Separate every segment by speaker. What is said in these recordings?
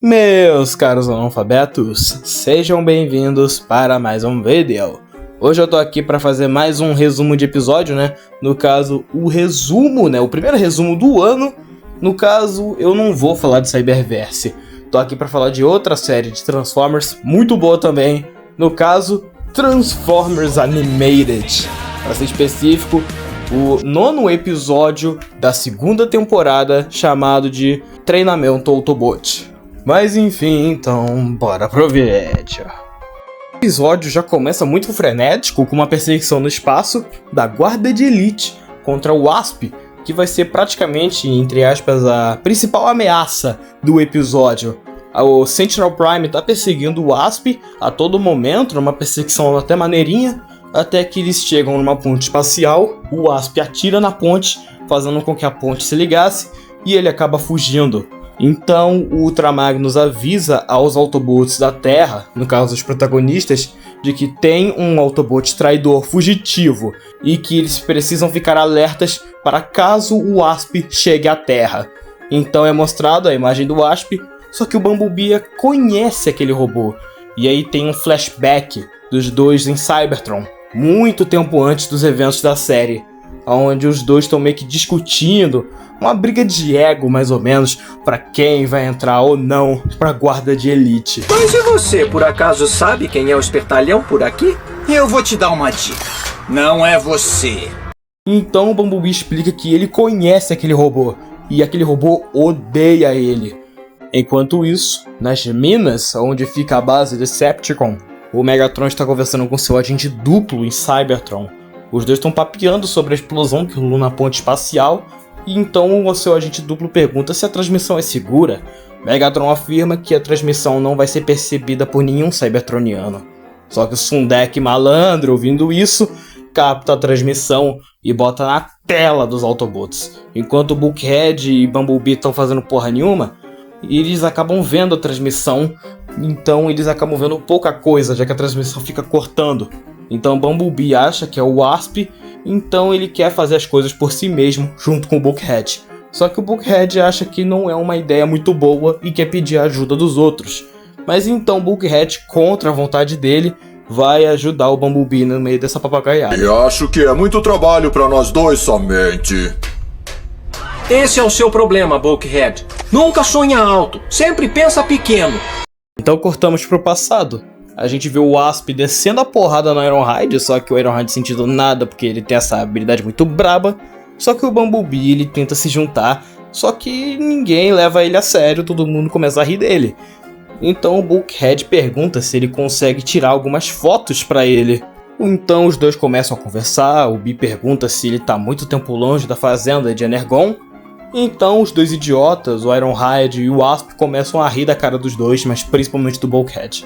Speaker 1: Meus caros analfabetos, sejam bem-vindos para mais um vídeo. Hoje eu tô aqui para fazer mais um resumo de episódio, né? No caso, o resumo, né? O primeiro resumo do ano. No caso, eu não vou falar de Cyberverse. Tô aqui para falar de outra série de Transformers, muito boa também. No caso, Transformers Animated. Para ser específico, o 9º episódio da segunda temporada, chamado de Treinamento Autobot. Mas enfim, então, bora pro vídeo. O episódio já começa muito frenético, com uma perseguição no espaço da Guarda de Elite contra o Wasp, que vai ser praticamente, entre aspas, a principal ameaça do episódio. O Sentinel Prime tá perseguindo o Wasp a todo momento, numa perseguição até maneirinha, até que eles chegam numa ponte espacial, o Wasp atira na ponte, fazendo com que a ponte se ligasse, e ele acaba fugindo. Então o Ultra Magnus avisa aos Autobots da Terra, no caso os protagonistas, de que tem um Autobot traidor fugitivo e que eles precisam ficar alertas para caso o Wasp chegue à Terra. Então é mostrado a imagem do Wasp, só que o Bumblebee conhece aquele robô. E aí tem um flashback dos dois em Cybertron, muito tempo antes dos eventos da série, onde os dois estão meio que discutindo, uma briga de ego mais ou menos, para quem vai entrar ou não pra Guarda de Elite.
Speaker 2: Mas e você, por acaso sabe quem é o espertalhão por aqui?
Speaker 3: Eu vou te dar uma dica. Não é você.
Speaker 1: Então o Bumblebee explica que ele conhece aquele robô, e aquele robô odeia ele. Enquanto isso, nas minas, onde fica a base Decepticon, o Megatron está conversando com seu agente duplo em Cybertron. Os dois estão papeando sobre a explosão que rolou na ponte espacial, e então o seu agente duplo pergunta se a transmissão é segura. Megatron afirma que a transmissão não vai ser percebida por nenhum cybertroniano. Só que o Sundek malandro, ouvindo isso, capta a transmissão e bota na tela dos Autobots. Enquanto o Bulkhead e Bumblebee estão fazendo porra nenhuma, eles acabam vendo a transmissão, então eles acabam vendo pouca coisa, já que a transmissão fica cortando. Então Bumblebee acha que é o Wasp, então ele quer fazer as coisas por si mesmo, junto com o Bulkhead. Só que o Bulkhead acha que não é uma ideia muito boa e quer pedir a ajuda dos outros. Mas então o Bulkhead, contra a vontade dele, vai ajudar o Bumblebee no meio dessa papagaiada.
Speaker 4: E acho que é muito trabalho pra nós dois somente.
Speaker 2: Esse é o seu problema, Bulkhead. Nunca sonha alto, sempre pensa pequeno.
Speaker 1: Então cortamos pro passado. A gente vê o Wasp descendo a porrada no Ironhide, só que o Ironhide sentindo nada porque ele tem essa habilidade muito braba. Só que o Bumblebee ele tenta se juntar, só que ninguém leva ele a sério, todo mundo começa a rir dele. Então o Bulkhead pergunta se ele consegue tirar algumas fotos pra ele. Então os dois começam a conversar, o Bee pergunta se ele tá muito tempo longe da fazenda de Energon. Então os dois idiotas, o Ironhide e o Wasp, começam a rir da cara dos dois, mas principalmente do Bulkhead.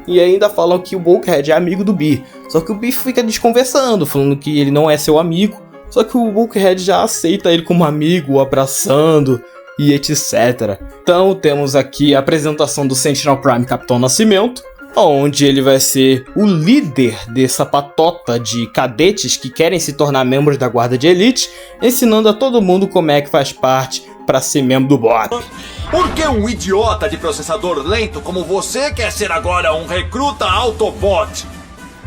Speaker 1: E ainda falam que o Bulkhead é amigo do Bee, só que o Bee fica desconversando, falando que ele não é seu amigo, só que o Bulkhead já aceita ele como amigo, o abraçando e etc. Então temos aqui a apresentação do Sentinel Prime Capitão Nascimento, onde ele vai ser o líder dessa patota de cadetes que querem se tornar membros da Guarda de Elite, ensinando a todo mundo como é que faz parte para ser membro do BOP.
Speaker 3: Por que um idiota de processador lento como você quer ser agora um recruta Autobot?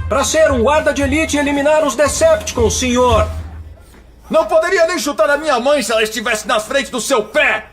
Speaker 2: Pra ser um guarda de elite e eliminar os Decepticons, senhor.
Speaker 3: Não poderia nem chutar a minha mãe se ela estivesse na frente do seu pé.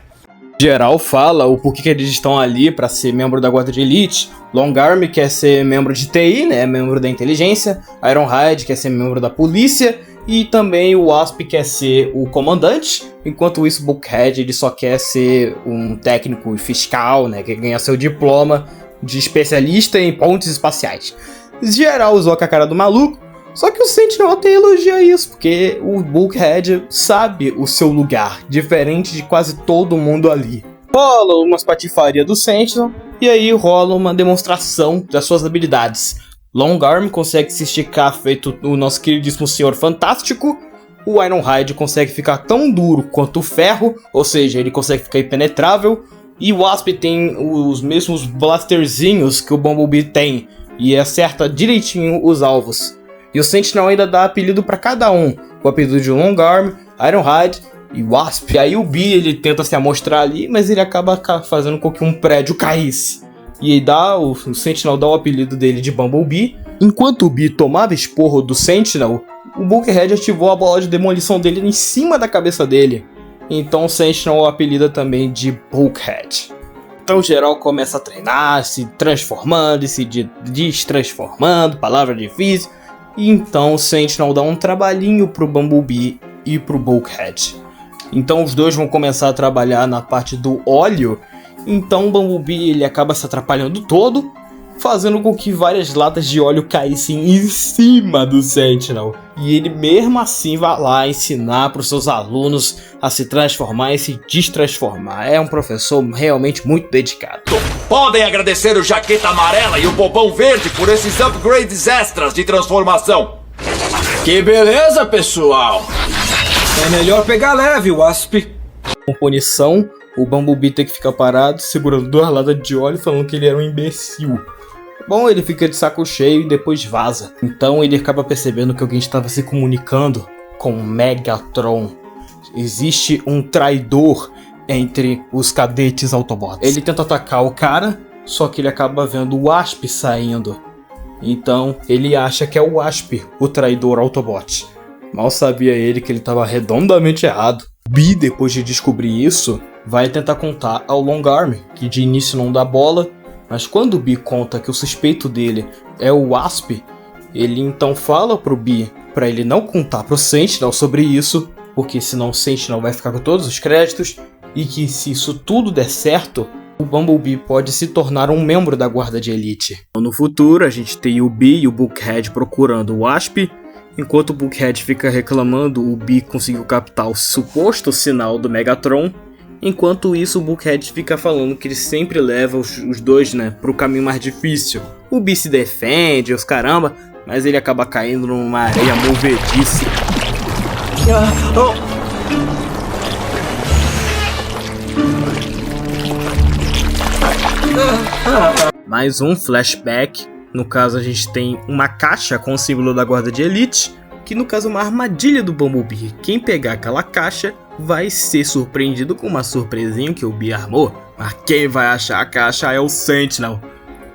Speaker 1: Geral fala o porquê que eles estão ali para ser membro da Guarda de Elite. Longarm quer ser membro de TI, né, membro da inteligência. Ironhide quer ser membro da polícia. E também o Wasp quer ser o comandante. Enquanto isso, o Bulkhead ele só quer ser um técnico fiscal, né, quer ganhar seu diploma de especialista em pontes espaciais. Geral usou com a cara do maluco. Só que o Sentinel até elogia isso, porque o Bulkhead sabe o seu lugar, diferente de quase todo mundo ali. Rola umas patifarias do Sentinel, e aí rola uma demonstração das suas habilidades. Longarm consegue se esticar feito o nosso queridíssimo Senhor Fantástico. O Ironhide consegue ficar tão duro quanto o ferro, ou seja, ele consegue ficar impenetrável. E o Wasp tem os mesmos blasterzinhos que o Bumblebee tem, e acerta direitinho os alvos. E o Sentinel ainda dá apelido para cada um, o apelido de Longarm, Ironhide e Wasp. E aí o Bee, ele tenta se amostrar ali, mas ele acaba fazendo com que um prédio caísse. E aí o Sentinel dá o apelido dele de Bumblebee. Enquanto o Bee tomava esporro do Sentinel, o Bulkhead ativou a bola de demolição dele em cima da cabeça dele. Então o Sentinel o apelida também de Bulkhead. Então o geral começa a treinar, se transformando e se destransformando, palavra difícil. E então o Sentinel dá um trabalhinho pro Bumblebee e pro Bulkhead. Então os dois vão começar a trabalhar na parte do óleo. Então o Bumblebee ele acaba se atrapalhando todo, fazendo com que várias latas de óleo caíssem em cima do Sentinel. E ele mesmo assim vai lá ensinar para os seus alunos a se transformar e se destransformar. É um professor realmente muito dedicado.
Speaker 3: Podem agradecer o Jaqueta Amarela e o Bobão Verde por esses upgrades extras de transformação.
Speaker 2: Que beleza, pessoal! É melhor pegar leve, Wasp.
Speaker 1: Com punição, o Bumblebee tem que ficar parado, segurando 2 latas de óleo, falando que ele era um imbecil. Bom, ele fica de saco cheio e depois vaza. Então ele acaba percebendo que alguém estava se comunicando com Megatron. Existe um traidor entre os cadetes Autobots. Ele tenta atacar o cara, só que ele acaba vendo o Wasp saindo. Então ele acha que é o Wasp, o traidor Autobot. Mal sabia ele que ele estava redondamente errado. Bee, depois de descobrir isso, vai tentar contar ao Longarm, que de início não dá bola. Mas quando o Bee conta que o suspeito dele é o Wasp, ele então fala pro Bee para ele não contar pro Sentinel sobre isso, porque senão o Sentinel vai ficar com todos os créditos, e que se isso tudo der certo, o Bumblebee pode se tornar um membro da Guarda de Elite. No futuro, a gente tem o Bee e o Bulkhead procurando o Wasp. Enquanto o Bulkhead fica reclamando, o Bee conseguiu captar o suposto sinal do Megatron. Enquanto isso, o Bulkhead fica falando que ele sempre leva os dois, pro caminho mais difícil. O Bee se defende, os caramba, mas ele acaba caindo numa areia movediça. Mais um flashback. No caso, a gente tem uma caixa com o símbolo da Guarda de Elite, que no caso é uma armadilha do Bumblebee. Quem pegar aquela caixa vai ser surpreendido com uma surpresinha que o Bee armou, mas quem vai achar a caixa é o Sentinel,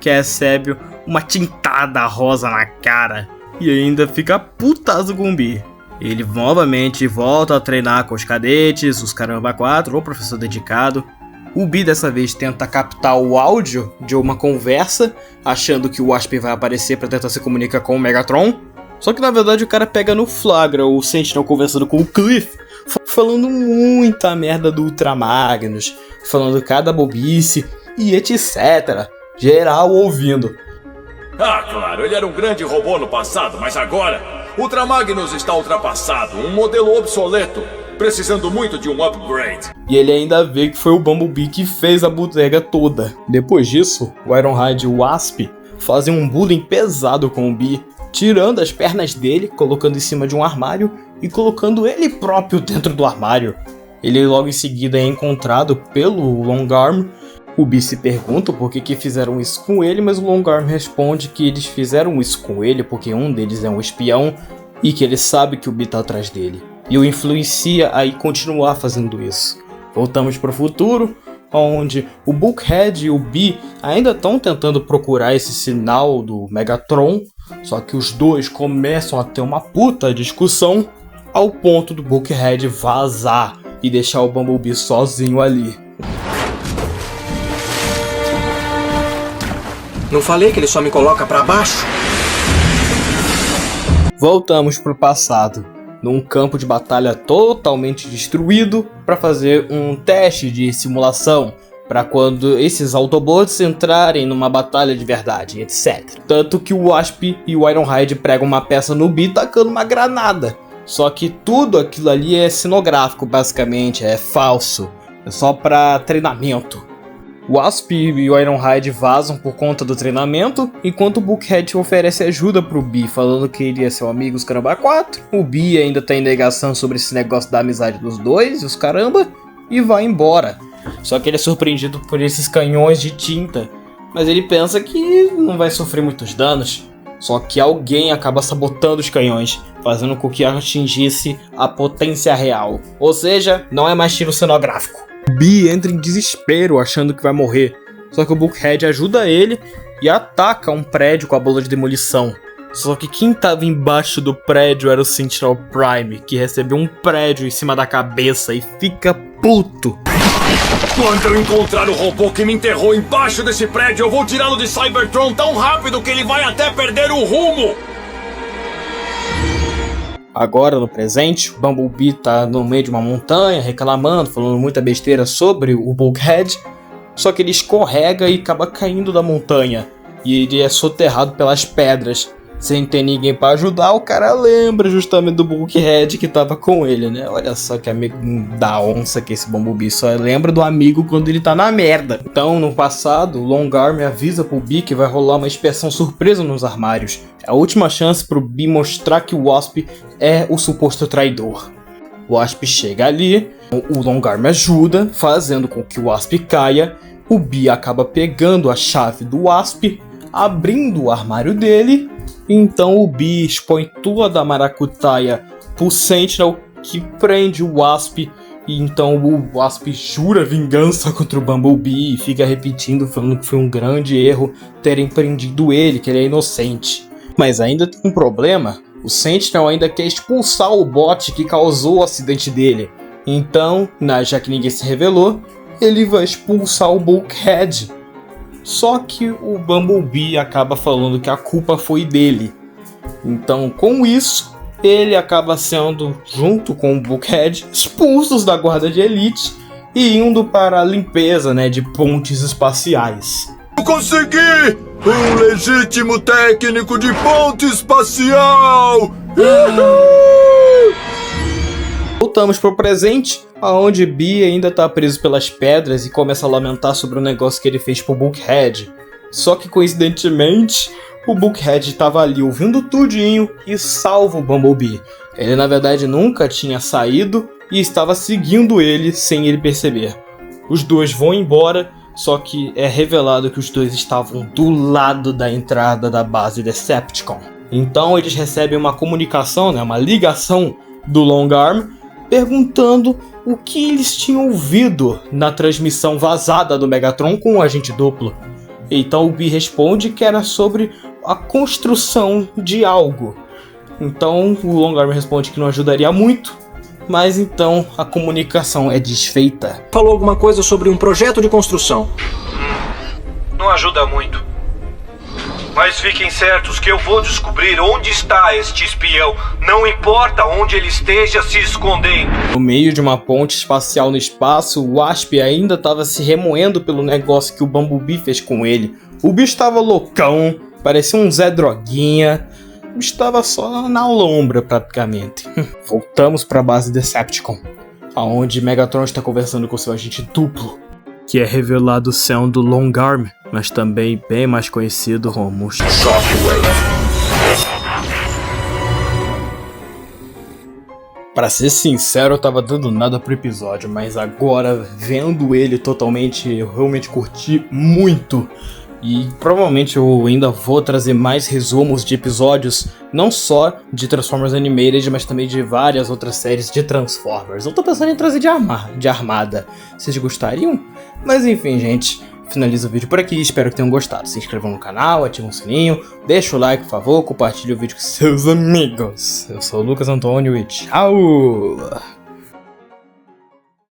Speaker 1: que recebe uma tintada rosa na cara e ainda fica putazo com o Bee. Ele novamente volta a treinar com os cadetes, os Caramba 4, o professor dedicado. O Bee dessa vez tenta captar o áudio de uma conversa, achando que o Wasp vai aparecer para tentar se comunicar com o Megatron. Só que na verdade o cara pega no flagra o Sentinel conversando com o Cliff, falando muita merda do Ultramagnus, falando cada bobice e etc. Geral ouvindo.
Speaker 3: Ah, claro, ele era um grande robô no passado, mas agora Ultramagnus está ultrapassado, um modelo obsoleto, precisando muito de um upgrade.
Speaker 1: E ele ainda vê que foi o Bumblebee que fez a bodega toda. Depois disso, o Ironhide e o Wasp fazem um bullying pesado com o Bee, tirando as pernas dele, colocando em cima de um armário e colocando ele próprio dentro do armário. Ele logo em seguida é encontrado pelo Longarm. O Bee se pergunta por que fizeram isso com ele, mas o Longarm responde que eles fizeram isso com ele porque um deles é um espião e que ele sabe que o Bee tá atrás dele. E o influencia a continuar fazendo isso. Voltamos para o futuro, onde o Bulkhead e o Bee ainda estão tentando procurar esse sinal do Megatron, só que os dois começam a ter uma puta discussão, ao ponto do Bulkhead vazar e deixar o Bumblebee sozinho ali.
Speaker 2: Não falei que ele só me coloca pra baixo?
Speaker 1: Voltamos pro passado, num campo de batalha totalmente destruído, para fazer um teste de simulação para quando esses Autobots entrarem numa batalha de verdade, etc. Tanto que o Wasp e o Ironhide pregam uma peça no Bee tacando uma granada. Só que tudo aquilo ali é cenográfico, basicamente, é falso, é só para treinamento. O Wasp e o Ironhide vazam por conta do treinamento, enquanto o Bulkhead oferece ajuda pro Bee, falando que ele é seu amigo os Caramba 4. O Bee ainda tá em negação sobre esse negócio da amizade dos dois, os Caramba, e vai embora. Só que ele é surpreendido por esses canhões de tinta, mas ele pensa que não vai sofrer muitos danos. Só que alguém acaba sabotando os canhões, fazendo com que atingisse a potência real. Ou seja, não é mais tiro cenográfico. Bee entra em desespero, achando que vai morrer. Só que o Bulkhead ajuda ele e ataca um prédio com a bola de demolição. Só que quem estava embaixo do prédio era o Sentinel Prime, que recebeu um prédio em cima da cabeça e fica puto.
Speaker 3: Quando eu encontrar o robô que me enterrou embaixo desse prédio, eu vou tirá-lo de Cybertron tão rápido que ele vai até perder o rumo!
Speaker 1: Agora, no presente, o Bumblebee tá no meio de uma montanha, reclamando, falando muita besteira sobre o Bulkhead. Só que ele escorrega e acaba caindo da montanha. E ele é soterrado pelas pedras. Sem ter ninguém pra ajudar, o cara lembra justamente do Bulkhead que tava com ele, né? Olha só que amigo da onça que esse Bumblebee só lembra do amigo quando ele tá na merda. Então, no passado, o Longarm avisa pro Bee que vai rolar uma inspeção surpresa nos armários. É a última chance pro Bee mostrar que o Wasp é o suposto traidor. O Wasp chega ali, o Longarm ajuda, fazendo com que o Wasp caia. O Bee acaba pegando a chave do Wasp, abrindo o armário dele. Então o Bee expõe toda a maracutaia pro Sentinel, que prende o Wasp. E então o Wasp jura vingança contra o Bumblebee e fica repetindo, falando que foi um grande erro terem prendido ele, que ele é inocente. Mas ainda tem um problema, o Sentinel ainda quer expulsar o bot que causou o acidente dele. Então, já que ninguém se revelou, ele vai expulsar o Bulkhead. Só que o Bumblebee acaba falando que a culpa foi dele. Então, com isso, ele acaba sendo, junto com o Bulkhead, expulsos da guarda de elite e indo para a limpeza, de pontes espaciais.
Speaker 4: Eu consegui! Um legítimo técnico de ponte espacial!
Speaker 1: Voltamos pro presente, onde Bee ainda tá preso pelas pedras e começa a lamentar sobre o negócio que ele fez pro Bulkhead. Só que coincidentemente, o Bulkhead tava ali ouvindo tudinho e salva o Bumblebee. Ele na verdade nunca tinha saído e estava seguindo ele sem ele perceber. Os dois vão embora, só que é revelado que os dois estavam do lado da entrada da base Decepticon. Então eles recebem uma comunicação, uma ligação do Longarm, perguntando o que eles tinham ouvido na transmissão vazada do Megatron com o agente duplo. Então o Bee responde que era sobre a construção de algo. Então o Longarm responde que não ajudaria muito, mas então a comunicação é desfeita.
Speaker 2: Falou alguma coisa sobre um projeto de construção.
Speaker 5: Não ajuda muito. Mas fiquem certos que eu vou descobrir onde está este espião. Não importa onde ele esteja se escondendo.
Speaker 1: No meio de uma ponte espacial no espaço, o Wasp ainda estava se remoendo pelo negócio que o Bumblebee fez com ele. O bicho estava loucão, parecia um Zé Droguinha. O bicho estava só na lombra praticamente. Voltamos para a base Decepticon, onde Megatron está conversando com seu agente duplo, que é revelado sendo Longarm, mas também bem mais conhecido como Shockwave. Pra ser sincero, eu tava dando nada pro episódio, mas agora, vendo ele totalmente, eu realmente curti muito. E provavelmente eu ainda vou trazer mais resumos de episódios, não só de Transformers Animated, mas também de várias outras séries de Transformers. Eu tô pensando em trazer de Armada. Vocês gostariam? Mas enfim, gente, finalizo o vídeo por aqui, espero que tenham gostado. Se inscrevam no canal, ativem o sininho, deixa o like, por favor, compartilhe o vídeo com seus amigos. Eu sou o Lucas Antônio e tchau!